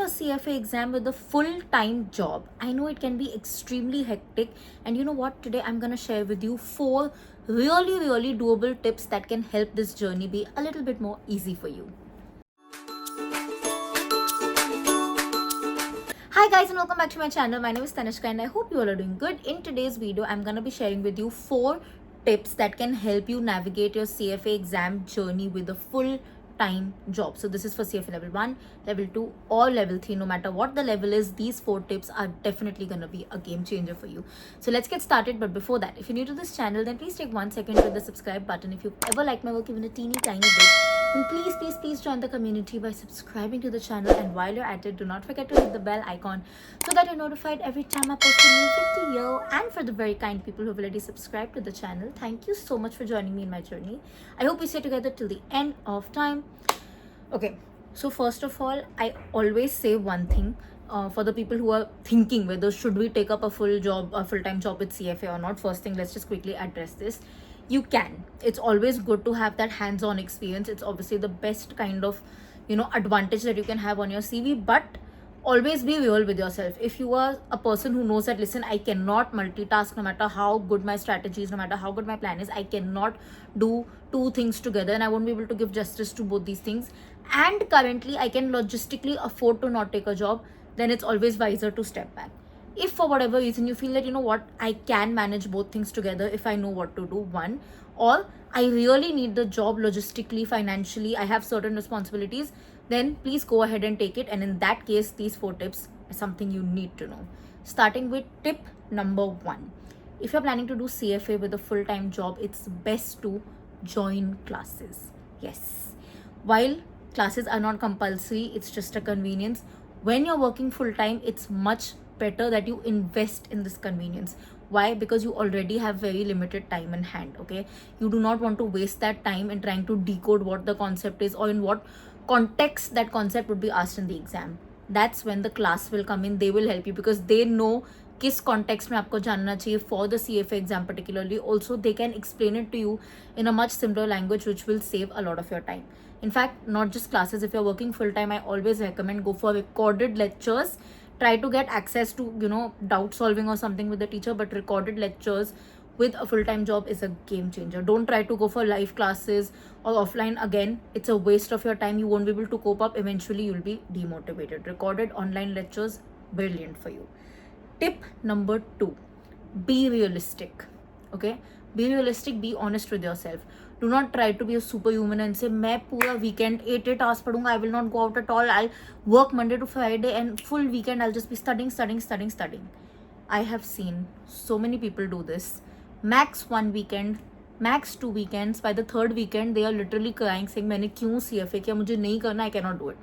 your CFA exam with a full-time job. I know it can be extremely hectic, and you know what? Today I'm gonna share with you 4 really doable tips that can help this journey be a little bit more easy for you. Hi guys, and welcome back to my channel. My name is Tanishka and I hope you all are doing good. In today's video, I'm gonna be sharing with you 4 tips that can help you navigate your CFA exam journey with a full-time job. So this is for CFA level 1, level 2 or level 3. No matter what the level is, these 4 tips are definitely gonna be a game changer for you. So let's get started. But before that, if you're new to this channel, then please take 1 second to hit the subscribe button. If you've ever liked my work even a teeny tiny bit, and please join the community by subscribing to the channel, and while you're at it, do not forget to hit the bell icon so that you're notified every time I post a new video. And for the very kind people who have already subscribed to the channel, thank you so much for joining me in my journey. I hope we stay together till the end of time. Okay, so first of all, I always say one thing for the people who are thinking whether should we take up a full-time job with CFA or not. First thing, let's just quickly address this. You can. It's always good to have that hands-on experience. It's obviously the best kind of advantage that you can have on your CV, but always be real with yourself. If you are a person who knows that, listen, I cannot multitask, no matter how good my strategy is, no matter how good my plan is, I cannot do 2 things together and I won't be able to give justice to both these things, and currently I can logistically afford to not take a job, then it's always wiser to step back. If for whatever reason you feel that, you know what, I can manage both things together if I know what to do, one, or I really need the job logistically, financially, I have certain responsibilities, then please go ahead and take it. And in that case, these 4 tips are something you need to know. Starting with tip number 1. If you're planning to do CFA with a full-time job, it's best to join classes. Yes. While classes are not compulsory, it's just a convenience. When you're working full-time, it's much better that you invest in this convenience. Why? Because you already have very limited time in hand. Okay, you do not want to waste that time in trying to decode what the concept is or in what context that concept would be asked in the exam. That's when the class will come in. They will help you because they know किस context में आपको जानना चाहिए for the CFA exam particularly. Also, they can explain it to you in a much simpler language, which will save a lot of your time. In fact, not just classes. If you're working full time, I always recommend go for recorded lectures. Try to get access to doubt solving or something with the teacher, but recorded lectures with a full-time job is a game changer. Don't try to go for live classes or offline. Again, it's a waste of your time. You won't be able to cope up. Eventually you'll be demotivated. Recorded online lectures, brilliant for you. Tip number 2, be realistic. Okay, be realistic, be honest with yourself. Do not try to be a superhuman and say मैं पूरा weekend 8 hours पढ़ूंगा, I will not go out at all, I'll work Monday to Friday and full weekend I'll just be studying. I have seen so many people do this. Max 1 weekend, max 2 weekends. By the 3rd weekend they are literally crying saying मैंने क्यों CFA किया, मुझे नहीं करना, I cannot do it.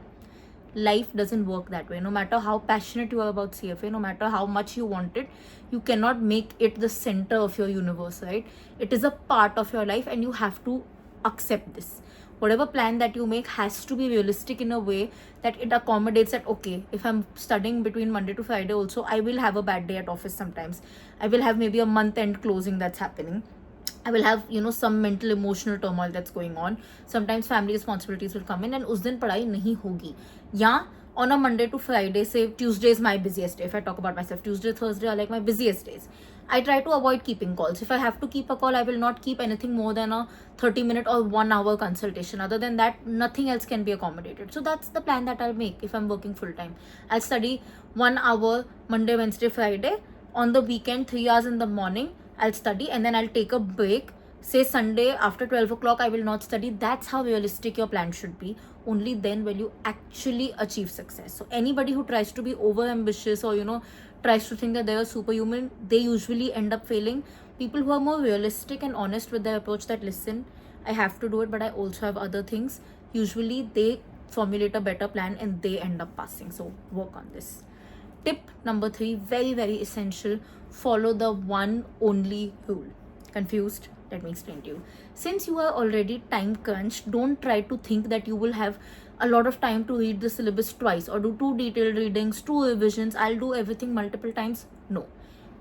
Life doesn't work that way. No matter how passionate you are about CFA, no matter how much you want it, you cannot make it the center of your universe, right? It is a part of your life and you have to accept this. Whatever plan that you make has to be realistic in a way that it accommodates that, okay, if I'm studying between Monday to Friday also, I will have a bad day at office sometimes. I will have maybe a month-end closing that's happening. I will have some mental emotional turmoil that's going on. Sometimes family responsibilities will come in and उस दिन पढ़ाई नहीं होगी. Yeah, on a Monday to Friday, say Tuesday is my busiest day. If I talk about myself, Tuesday, Thursday are like my busiest days. I try to avoid keeping calls. If I have to keep a call, I will not keep anything more than a 30-minute or 1 hour consultation. Other than that, nothing else can be accommodated. So that's the plan that I'll make if I'm working full time. I'll study 1 hour Monday, Wednesday, Friday. On the weekend, 3 hours in the morning, I'll study and then I'll take a break. Say Sunday after 12 o'clock, I will not study. That's how realistic your plan should be. Only then will you actually achieve success. So anybody who tries to be over ambitious or tries to think that they're superhuman, they usually end up failing. People who are more realistic and honest with their approach, that listen, I have to do it, but I also have other things, usually they formulate a better plan and they end up passing. So work on this. Tip number 3, very essential, follow the one only rule. Confused? Let me explain to you. Since you are already time crunched, don't try to think that you will have a lot of time to read the syllabus twice or do 2 detailed readings, 2 revisions. I'll do everything multiple times. No.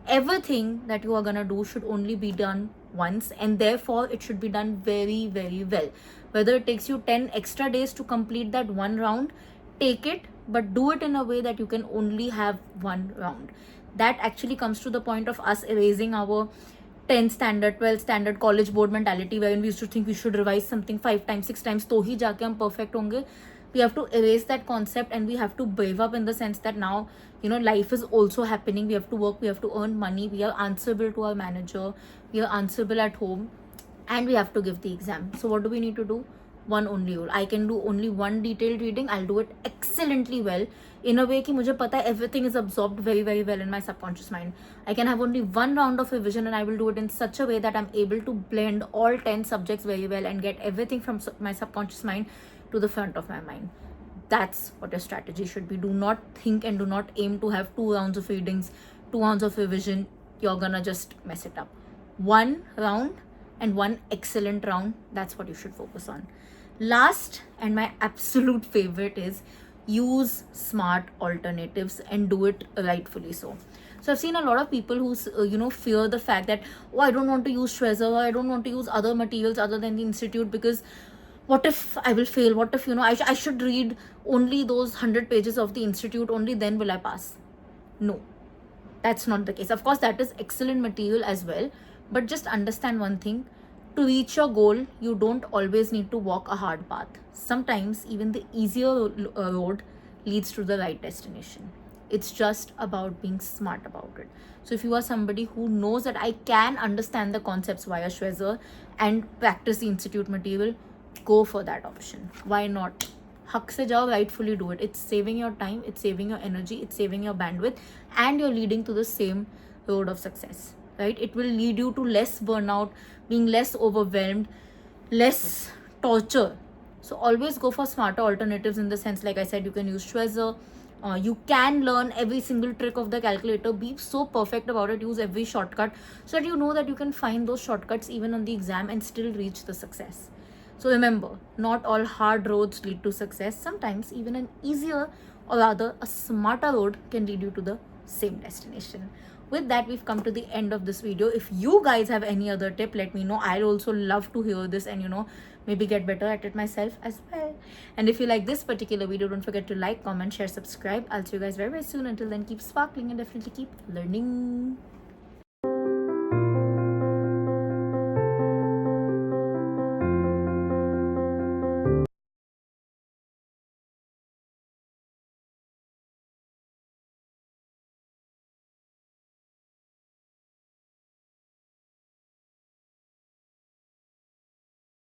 Everything that you are gonna do should only be done once, and therefore it should be done very well. Whether it takes you 10 extra days to complete that one round, take it, but do it in a way that you can only have one round. That actually comes to the point of us erasing our 10th standard, 12th standard, college board mentality, wherein we used to think we should revise something 5 times, 6 times, तो ही जाके हम perfect होंगे. We have to erase that concept, and we have to brave up in the sense that now, life is also happening. We have to work, we have to earn money, we are answerable to our manager, we are answerable at home, and we have to give the exam. So what do we need to do? One only rule. I can do only one detailed reading. I'll do it excellently well in a way कि मुझे पता है everything is absorbed very very well in my subconscious mind. I can have only one round of revision, and I will do it in such a way that I'm able to blend all 10 subjects very well and get everything from my subconscious mind to the front of my mind. That's what your strategy should be. Do not think and do not aim to have 2 rounds of readings, 2 rounds of revision. You're gonna just mess it up. One round and one excellent round, that's what you should focus on. Last and my absolute favorite is use smart alternatives and do it rightfully so. So I've seen a lot of people who fear the fact that, oh, I don't want to use Schwezer, I don't want to use other materials other than the institute, because what if I will fail? What if I should read only those 100 pages of the institute, only then will I pass? No, that's not the case. Of course, that is excellent material as well, but just understand one thing. To reach your goal, you don't always need to walk a hard path. Sometimes even the easier road leads to the right destination. It's just about being smart about it. So if you are somebody who knows that I can understand the concepts via Schwezer and practice the institute material, go for that option. Why not? Hak se jao, rightfully do it. It's saving your time, it's saving your energy, it's saving your bandwidth, and you're leading to the same road of success, right? It will lead you to less burnout, being less overwhelmed, less torture. So always go for smarter alternatives, in the sense, like I said, you can use Schwezer. You can learn every single trick of the calculator. Be so perfect about it. Use every shortcut so that you know that you can find those shortcuts even on the exam and still reach the success. So remember, not all hard roads lead to success. Sometimes even an easier, or rather a smarter road, can lead you to the same destination. With that, we've come to the end of this video. If you guys have any other tip, let me know. I'll also love to hear this and maybe get better at it myself as well. And if you like this particular video, don't forget to like, comment, share, subscribe. I'll see you guys very very soon. Until then, keep sparkling and definitely keep learning.